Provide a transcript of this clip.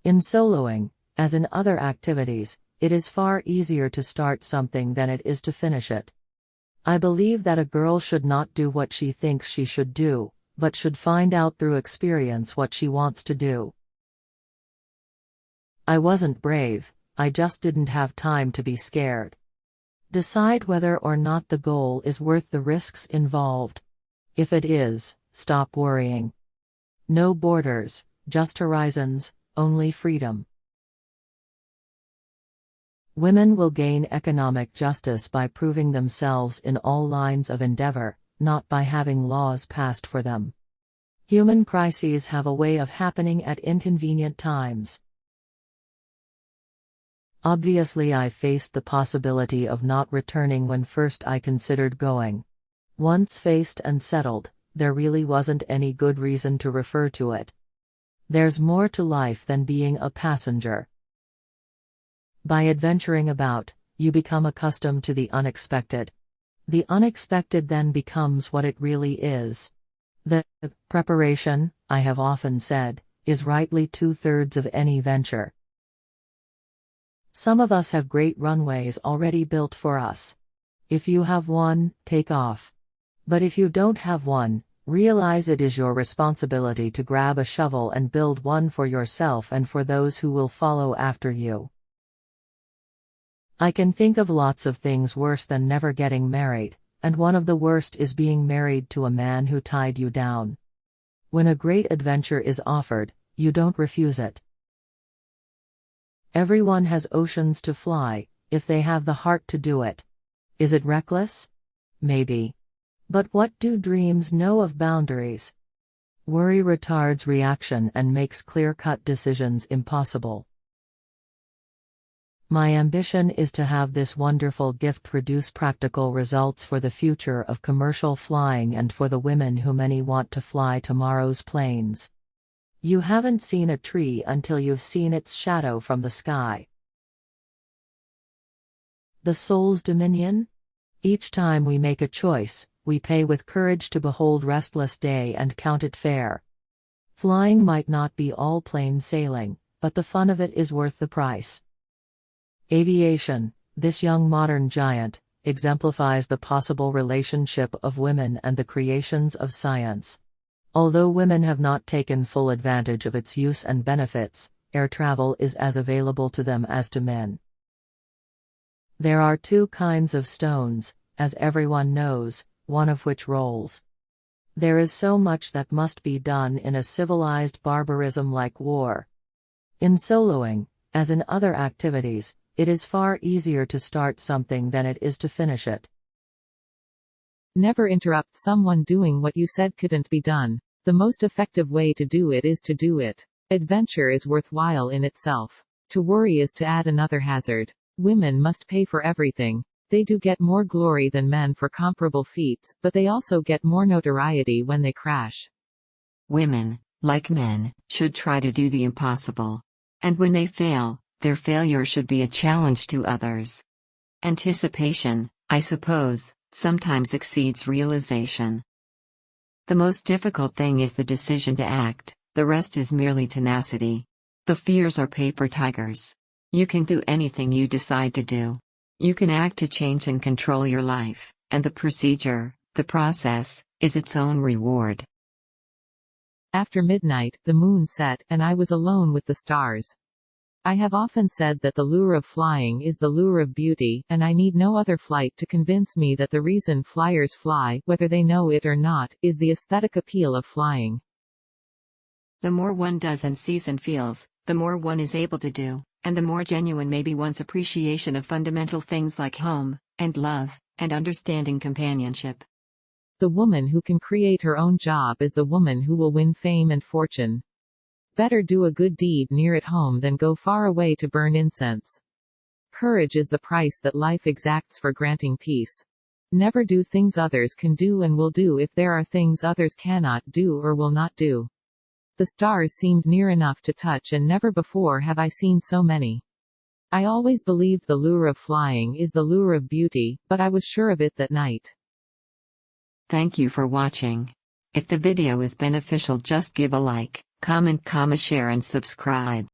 In soloing, as in other activities, it is far easier to start something than it is to finish it. I believe that a girl should not do what she thinks she should do, but should find out through experience what she wants to do. I wasn't brave, I just didn't have time to be scared. Decide whether or not the goal is worth the risks involved. If it is, stop worrying. No borders, just horizons, only freedom. Women will gain economic justice by proving themselves in all lines of endeavor, not by having laws passed for them. Human crises have a way of happening at inconvenient times. Obviously, I faced the possibility of not returning when first I considered going. Once faced and settled, there really wasn't any good reason to refer to it. There's more to life than being a passenger. By adventuring about, you become accustomed to the unexpected. The unexpected then becomes what it really is. The preparation, I have often said, is rightly 2/3 of any venture. Some of us have great runways already built for us. If you have one, take off. But if you don't have one, realize it is your responsibility to grab a shovel and build one for yourself and for those who will follow after you. I can think of lots of things worse than never getting married, and one of the worst is being married to a man who tied you down. When a great adventure is offered, you don't refuse it. Everyone has oceans to fly, if they have the heart to do it. Is it reckless? Maybe. But what do dreams know of boundaries? Worry retards reaction and makes clear-cut decisions impossible. My ambition is to have this wonderful gift produce practical results for the future of commercial flying and for the women who many want to fly tomorrow's planes. You haven't seen a tree until you've seen its shadow from the sky. The soul's dominion? Each time we make a choice, we pay with courage to behold restless day and count it fair. Flying might not be all plain sailing, but the fun of it is worth the price. Aviation, this young modern giant, exemplifies the possible relationship of women and the creations of science. Although women have not taken full advantage of its use and benefits, air travel is as available to them as to men. There are two kinds of stones, as everyone knows, one of which rolls. There is so much that must be done in a civilized barbarism like war. In soloing, as in other activities, it is far easier to start something than it is to finish it. Never interrupt someone doing what you said couldn't be done. The most effective way to do it is to do it. Adventure is worthwhile in itself. To worry is to add another hazard. Women must pay for everything. They do get more glory than men for comparable feats, but they also get more notoriety when they crash. Women, like men, should try to do the impossible. And when they fail, their failure should be a challenge to others. Anticipation, I suppose, sometimes exceeds realization. The most difficult thing is the decision to act, the rest is merely tenacity. The fears are paper tigers. You can do anything you decide to do. You can act to change and control your life, and the procedure, the process, is its own reward. After midnight, the moon set, and I was alone with the stars. I have often said that the lure of flying is the lure of beauty, and I need no other flight to convince me that the reason flyers fly, whether they know it or not, is the aesthetic appeal of flying. The more one does and sees and feels, the more one is able to do, and the more genuine may be one's appreciation of fundamental things like home, and love, and understanding companionship. The woman who can create her own job is the woman who will win fame and fortune. Better do a good deed near at home than go far away to burn incense. Courage is the price that life exacts for granting peace. Never do things others can do and will do if there are things others cannot do or will not do. The stars seemed near enough to touch, and never before have I seen so many. I always believed the lure of flying is the lure of beauty, but I was sure of it that night. Thank you for watching. If the video is beneficial, just give a like, comment, share and subscribe.